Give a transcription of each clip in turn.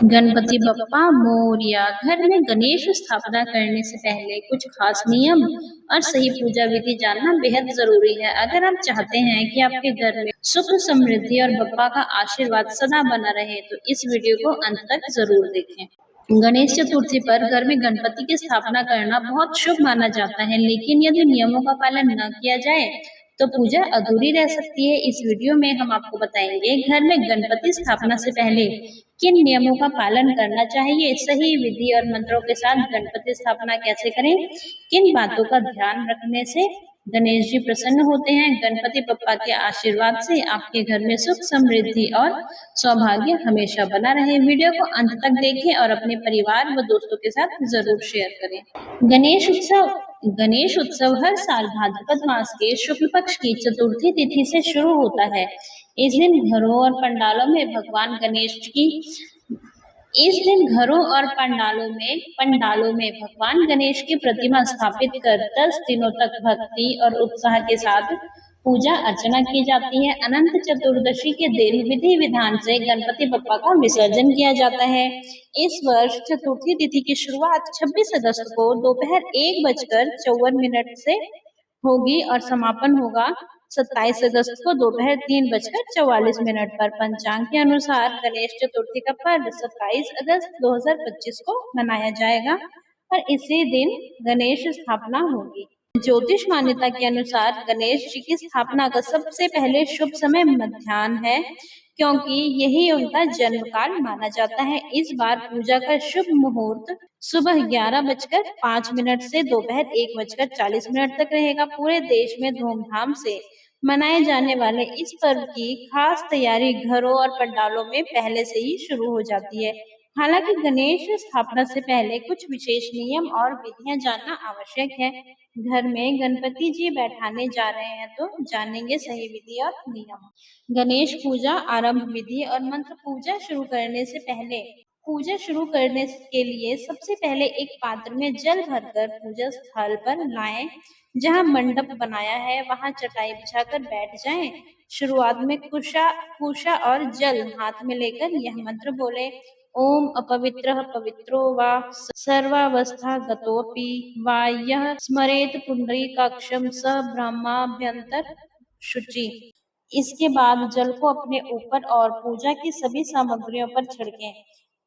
गणपति बप्पा मोरया। घर में गणेश स्थापना करने से पहले कुछ खास नियम और सही पूजा विधि जानना बेहद जरूरी है। अगर आप चाहते हैं कि आपके घर में सुख समृद्धि और बप्पा का आशीर्वाद सदा बना रहे तो इस वीडियो को अंत तक जरूर देखें। गणेश चतुर्थी पर घर में गणपति की स्थापना करना बहुत शुभ माना जाता है, लेकिन यदि नियमों का पालन न किया जाए तो पूजा अधूरी रह सकती है। इस वीडियो में हम आपको बताएंगे घर में गणपति स्थापना से पहले किन नियमों का पालन करना चाहिए, सही विधि और मंत्रों के साथ गणपति स्थापना कैसे करें, किन बातों का ध्यान रखने से गणेश जी प्रसन्न होते हैं। गणपति बप्पा के आशीर्वाद से आपके घर में सुख समृद्धि और सौभाग्य हमेशा बना रहे। वीडियो को अंत तक देखें और अपने परिवार व दोस्तों के साथ जरूर शेयर करें। गणेश उत्सव हर साल भाद्रपद मास के शुक्ल पक्ष की चतुर्थी तिथि से शुरू होता है। इस दिन घरों और पंडालों में भगवान गणेश की प्रतिमा स्थापित कर 10 दिनों तक भक्ति और उत्साह के साथ पूजा अर्चना की जाती है। अनंत चतुर्दशी के दिन विधि विधान से गणपति बप्पा का विसर्जन किया जाता है। इस वर्ष चतुर्थी तिथि की शुरुआत 26 अगस्त को दोपहर 1:54 से होगी और समापन होगा 27 अगस्त को दोपहर 3:44 पर। पंचांग के अनुसार गणेश चतुर्थी का पर्व 27 अगस्त 2025 को मनाया जाएगा और इसी दिन गणेश स्थापना होगी। ज्योतिष मान्यता के अनुसार गणेश जी की स्थापना का सबसे पहले शुभ समय मध्याह्न है, क्योंकि यही उनका जन्म काल माना जाता है। इस बार पूजा का शुभ मुहूर्त सुबह 11:05 से दोपहर 1:40 तक रहेगा। पूरे देश में धूमधाम से मनाए जाने वाले इस पर्व की खास तैयारी घरों और पंडालों में पहले से ही शुरू हो जाती है। हालांकि गणेश स्थापना से पहले कुछ विशेष नियम और विधियां जानना आवश्यक है। घर में गणपति जी बैठाने जा रहे हैं तो जानेंगे सही विधि और नियम। गणेश पूजा आरंभ विधि और मंत्र। पूजा शुरू करने के लिए सबसे पहले एक पात्र में जल भरकर पूजा स्थल पर लाएं। जहां मंडप बनाया है वहां चटाई बिछाकर बैठ जाएं। शुरुआत में कुशा और जल हाथ में लेकर यह मंत्र बोले, ओम अपवित्रः पवित्रो वा सर्वावस्था गतोऽपि वा यः स्मरेत पुंडरीकाक्षं स ब्रह्माभ्यंतर शुचि। इसके बाद जल को अपने ऊपर और पूजा की सभी सामग्रियों पर छिड़कें।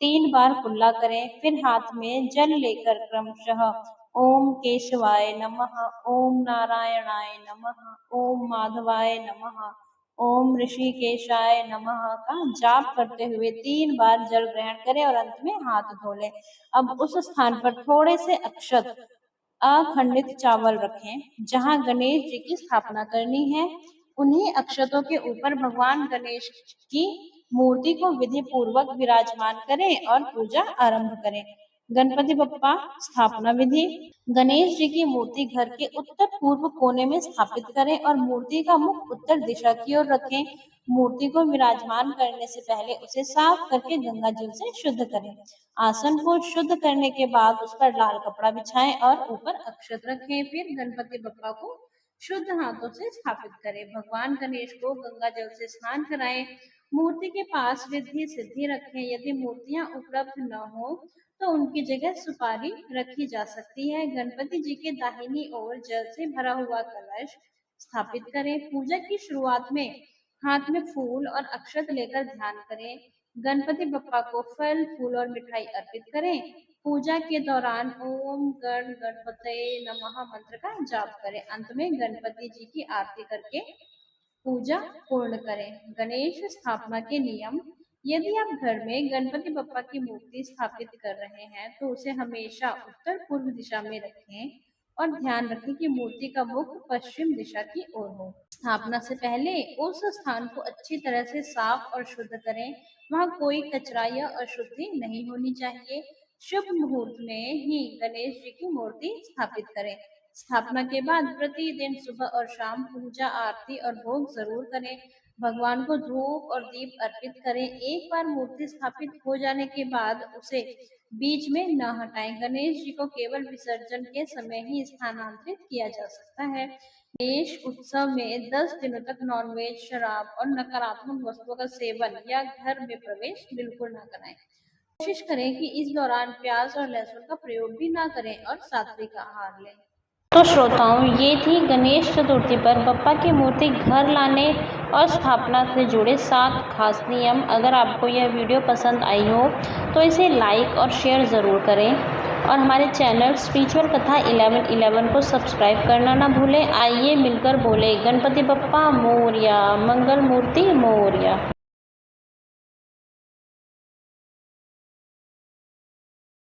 3 बार कुल्ला करें, फिर हाथ में जल लेकर क्रमशः ओम केशवाय नमः, ओम नारायणाय नमः, ओम माधवाय नमः, ओम ऋषिकेशाय नमः का जाप करते हुए 3 बार जल ग्रहण करें और अंत में हाथ धो लें। अब उस स्थान पर थोड़े से अक्षत अखंडित चावल रखें जहां गणेश जी की स्थापना करनी है। उन्हीं अक्षतों के ऊपर भगवान गणेश की मूर्ति को विधि पूर्वक विराजमान करें और पूजा आरंभ करें। गणपति बप्पा स्थापना विधि। गणेश जी की मूर्ति घर के उत्तर पूर्व कोने में स्थापित करें और मूर्ति का मुख उत्तर दिशा की ओर रखें। मूर्ति को विराजमान करने से पहले उसे साफ करके गंगा जल से शुद्ध करें। आसन को शुद्ध करने के बाद उस पर लाल कपड़ा बिछाएं और ऊपर अक्षत रखें। फिर गणपति बप्पा को शुद्ध हाथों से स्थापित करें। भगवान गणेश को गंगा जल से स्नान कराएं। मूर्ति के पास रिद्धि सिद्धि रखें। यदि मूर्तियां उपलब्ध न हो तो उनकी जगह सुपारी रखी जा सकती है। गणपति जी के दाहिनी ओर जल से भरा हुआ कलश स्थापित करें। पूजा की शुरुआत में हाथ में फूल और अक्षत लेकर ध्यान करें। गणपति बप्पा को फल, फूल और मिठाई अर्पित करें। पूजा के दौरान ओम गण गणपतये नमः मंत्र का जाप करें। अंत में गणपति जी की आरती करके पूजा पूर्ण करें। गणेश स्थापना के नियम। यदि आप घर में गणपति बप्पा की मूर्ति स्थापित कर रहे हैं तो उसे हमेशा उत्तर पूर्व दिशा में रखें और ध्यान रखें कि मूर्ति का मुख पश्चिम दिशा की ओर हो। स्थापना से पहले उस स्थान को अच्छी तरह से साफ और शुद्ध करें। वहां कोई कचरा या अशुद्धि नहीं होनी चाहिए। शुभ मुहूर्त में ही गणेश जी की मूर्ति स्थापित करें। स्थापना के बाद प्रतिदिन सुबह और शाम पूजा, आरती और भोग जरूर करें। भगवान को धूप और दीप अर्पित करें। एक बार मूर्ति स्थापित हो जाने के बाद उसे बीच में न हटाएं। गणेश जी को केवल विसर्जन के समय ही स्थानांतरित किया जा सकता है। गणेश उत्सव में 10 दिनों तक नॉनवेज, शराब और नकारात्मक वस्तुओं का सेवन या घर में प्रवेश बिल्कुल न कराएं। कोशिश करें कि इस दौरान प्याज और लहसुन का प्रयोग भी ना करें और सात्विक आहार लें। तो श्रोताओं, ये थी गणेश चतुर्थी पर बप्पा की मूर्ति घर लाने और स्थापना से जुड़े 7 खास नियम। अगर आपको यह वीडियो पसंद आई हो तो इसे लाइक और शेयर ज़रूर करें और हमारे चैनल स्पिरिचुअल कथा 1111 को सब्सक्राइब करना ना भूलें। आइए मिलकर बोले गणपति बप्पा मोरया, मंगल मूर्ति मोरया।